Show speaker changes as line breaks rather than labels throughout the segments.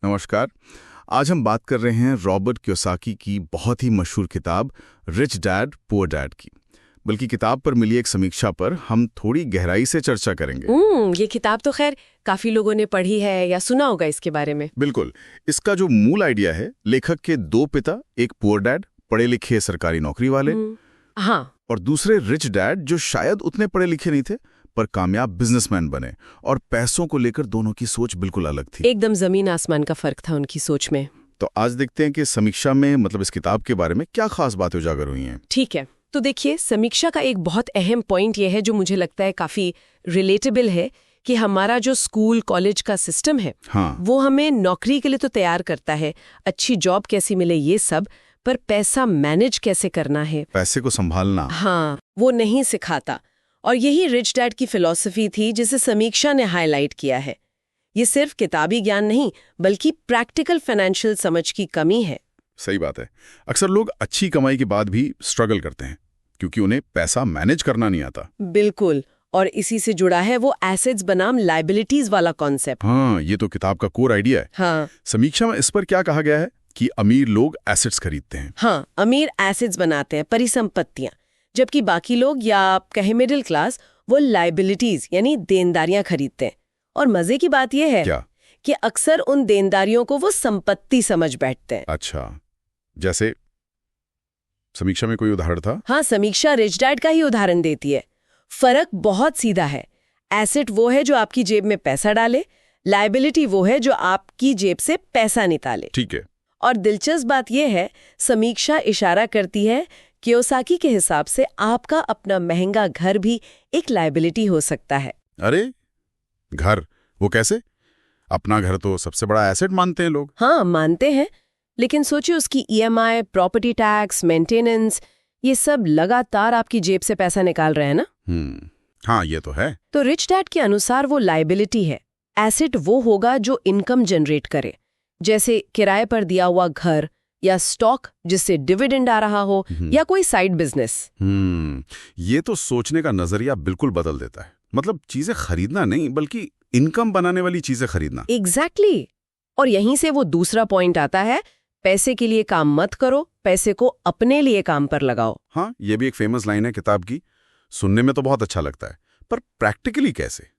नमस्कार। आज हम बात कर रहे हैं रॉबर्ट कियोसाकी की बहुत ही मशहूर किताब रिच डैड पुअर डैड की। बल्कि किताब पर मिली एक समीक्षा पर हम थोड़ी गहराई से चर्चा करेंगे।
ये किताब तो खैर काफी लोगों ने पढ़ी है या सुना होगा इसके बारे में।
बिल्कुल। इसका जो मूल आइडिया है, लेखक के दो पिता, एक पुअर डैड पढ़े लिखे सरकारी नौकरी वाले,
हाँ,
और दूसरे रिच डैड जो शायद उतने पढ़े लिखे नहीं थे पर कामयाब बिजनेसमैन बने, और पैसों को लेकर दोनों की सोच बिल्कुल अलग थी।
एकदम जमीन आसमान का फर्क था उनकी सोच में।
तो आज देखते हैं कि समीक्षा में मतलब इस किताब के बारे में क्या खास बातें उजागर हुई हैं।
ठीक है, तो देखिए, समीक्षा का एक बहुत अहम पॉइंट ये है जो मुझे लगता है काफी रिलेटेबल है कि हमारा जो स्कूल कॉलेज का सिस्टम है,
हाँ,
वो हमें नौकरी के लिए तो तैयार करता है, अच्छी जॉब कैसी मिले ये सब, पर पैसा मैनेज कैसे करना है,
पैसे को संभालना,
हाँ, वो नहीं सिखाता। और यही रिच डैड की फिलॉसफी थी जिसे समीक्षा ने हाईलाइट किया है। ये सिर्फ किताबी ज्ञान नहीं बल्कि प्रैक्टिकल फाइनेंशियल समझ की कमी है।
सही बात है। अक्सर लोग अच्छी कमाई के बाद भी स्ट्रगल करते हैं क्योंकि उन्हें पैसा मैनेज करना नहीं आता।
बिल्कुल, और इसी से जुड़ा है वो एसेट्स बनाम लायबिलिटीज वाला कॉन्सेप्ट।
हाँ, ये तो किताब का कोर आइडिया है।
हाँ,
समीक्षा में इस पर क्या कहा गया है कि अमीर लोग एसेट्स खरीदते हैं।
हाँ, अमीर एसेट्स बनाते हैं, परिसंपत्तियां, जबकि बाकी लोग या आप कहे मिडिल क्लास वो लायबिलिटीज यानी देनदारियां खरीदते हैं। और मजे की बात यह है
क्या?
कि अक्सर उन देनदारियों को वो संपत्ति समझ बैठते हैं।
अच्छा, जैसे समीक्षा में कोई उदाहरण था?
हाँ, समीक्षा रिच डैड का ही उदाहरण देती है। फर्क बहुत सीधा है। एसेट वो है जो आपकी जेब में पैसा डाले, लायबिलिटी वो है जो आपकी जेब से पैसा निकाले।
ठीक है।
और दिलचस्प बात यह है, समीक्षा इशारा करती है कियोसाकी के हिसाब से आपका अपना महंगा घर भी एक लायबिलिटी हो सकता है।
अरे, घर? वो कैसे? अपना घर तो सबसे बड़ा एसेट मानते हैं लोग।
हाँ, मानते हैं, लेकिन सोचिए उसकी ईएमआई, प्रॉपर्टी टैक्स, मेंटेनेंस, ये सब लगातार आपकी जेब से पैसा निकाल रहे हैं ना।
हाँ, ये तो है।
तो रिच डैड के अनुसार वो लायबिलिटी है। एसेट वो होगा जो इनकम जनरेट करे, जैसे किराए पर दिया हुआ घर या स्टॉक जिससे डिविडेंड आ रहा हो, या कोई साइड बिजनेस।
ये तो सोचने का नजरिया बिल्कुल बदल देता है। मतलब चीजें खरीदना नहीं बल्कि इनकम बनाने वाली चीजें खरीदना।
एग्जैक्टली। और यहीं से वो दूसरा पॉइंट आता है, पैसे के लिए काम मत करो, पैसे को अपने लिए काम पर लगाओ।
हाँ, ये भी एक फेमस लाइन है किताब की। सुनने में तो बहुत अच्छा लगता है, पर प्रैक्टिकली कैसे?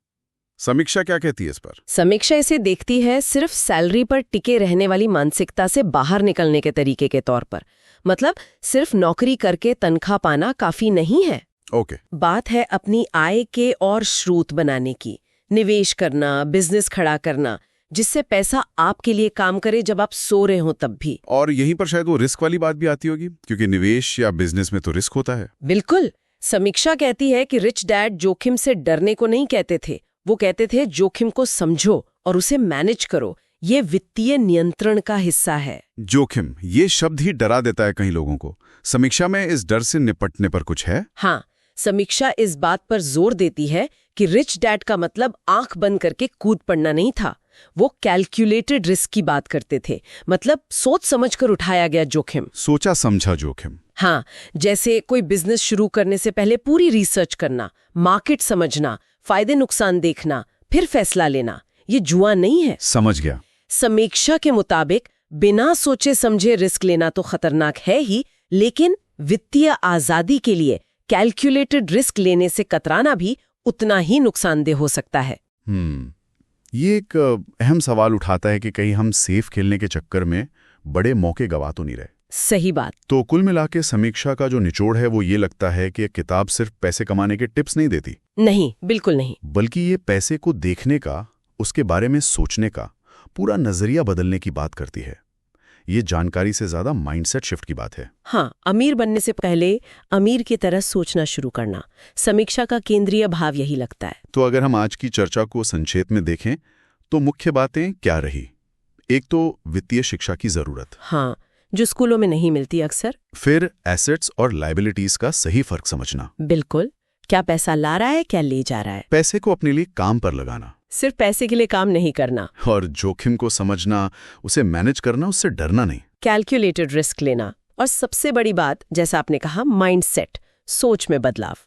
समीक्षा क्या कहती है इस पर?
समीक्षा इसे देखती है सिर्फ सैलरी पर टिके रहने वाली मानसिकता से बाहर निकलने के तरीके के तौर पर। मतलब सिर्फ नौकरी करके तनख्वाह पाना काफी नहीं है।
ओके।
बात है अपनी आय के और स्रोत बनाने की, निवेश करना, बिजनेस खड़ा करना, जिससे पैसा आपके लिए काम करे जब आप सो रहे हो तब भी।
और यहीं पर शायद वो रिस्क वाली बात भी आती होगी, क्योंकि निवेश या बिजनेस में तो रिस्क होता है।
बिल्कुल। समीक्षा कहती है कि रिच डैड जोखिम से डरने को नहीं कहते थे, वो कहते थे जोखिम को समझो और उसे मैनेज करो। ये वित्तीय नियंत्रण का हिस्सा है।
जोखिम, ये शब्द ही डरा देता है कई लोगों को। समीक्षा में इस डर से निपटने पर कुछ है?
हाँ, समीक्षा इस बात पर जोर देती है कि रिच डैड का मतलब आंख बंद करके कूद पड़ना नहीं था। वो कैलकुलेटेड रिस्क की बात करते थे, मतलब सोच समझकर उठाया गया जोखिम।
सोचा समझा जोखिम।
हाँ, जैसे कोई बिजनेस शुरू करने से पहले पूरी रिसर्च करना, मार्केट समझना, फायदे नुकसान देखना, फिर फैसला लेना। ये जुआ नहीं है।
समझ गया।
समीक्षा के मुताबिक बिना सोचे समझे रिस्क लेना तो खतरनाक है ही, लेकिन वित्तीय आजादी के लिए कैलकुलेटेड रिस्क लेने से कतराना भी उतना ही नुकसानदेह हो सकता है।
ये एक अहम सवाल उठाता है कि कहीं हम सेफ खेलने के चक्कर में बड़े मौके गवा तो नहीं रहे।
सही बात।
तो कुल मिलाके समीक्षा का जो निचोड़ है वो ये लगता है कि किताब सिर्फ पैसे कमाने के टिप्स नहीं देती।
नहीं, बिल्कुल नहीं।
बल्कि ये पैसे को देखने का, उसके बारे में सोचने का पूरा नजरिया बदलने की बात करती है। ये जानकारी से ज्यादा माइंडसेट शिफ्ट की बात है।
हाँ, अमीर बनने से पहले अमीर की तरह सोचना शुरू करना समीक्षा का केंद्रीय भाव यही लगता है।
तो अगर हम आज की चर्चा को संक्षेप में देखें तो मुख्य बातें क्या रही? एक तो वित्तीय शिक्षा की जरूरत,
हाँ, जो स्कूलों में नहीं मिलती अक्सर।
फिर एसेट्स और लायबिलिटीज का सही फर्क समझना।
बिल्कुल, क्या पैसा ला रहा है, क्या ले जा रहा है।
पैसे को अपने लिए काम पर लगाना,
सिर्फ पैसे के लिए काम नहीं करना।
और जोखिम को समझना, उसे मैनेज करना, उससे डरना नहीं।
कैलकुलेटेड रिस्क लेना, और सबसे बड़ी बात, जैसा आपने कहा, माइंडसेट, सोच में बदलाव।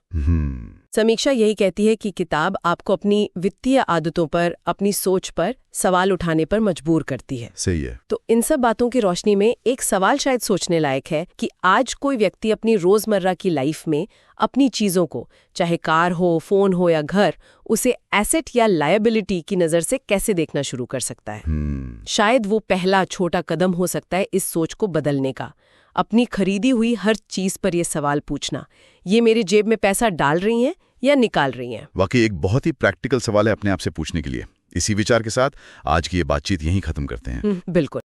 समीक्षा यही कहती है कि किताब आपको अपनी वित्तीय आदतों पर, अपनी सोच पर सवाल उठाने पर मजबूर करती है।
सही है।
तो इन सब बातों की रोशनी में एक सवाल शायद सोचने लायक है कि आज कोई व्यक्ति अपनी रोजमर्रा की लाइफ में अपनी चीजों को, चाहे कार हो, फोन हो या घर, उसे एसेट या लायबिलिटी की नजर से कैसे देखना शुरू कर सकता है। शायद वो पहला छोटा कदम हो सकता है इस सोच को बदलने का। अपनी खरीदी हुई हर चीज पर यह सवाल पूछना, ये मेरे जेब में पैसा डाल रही हैं या निकाल रही हैं।
वाकई एक बहुत ही प्रैक्टिकल सवाल है अपने आप से पूछने के लिए। इसी विचार के साथ आज की ये बातचीत यहीं खत्म करते हैं।
बिल्कुल।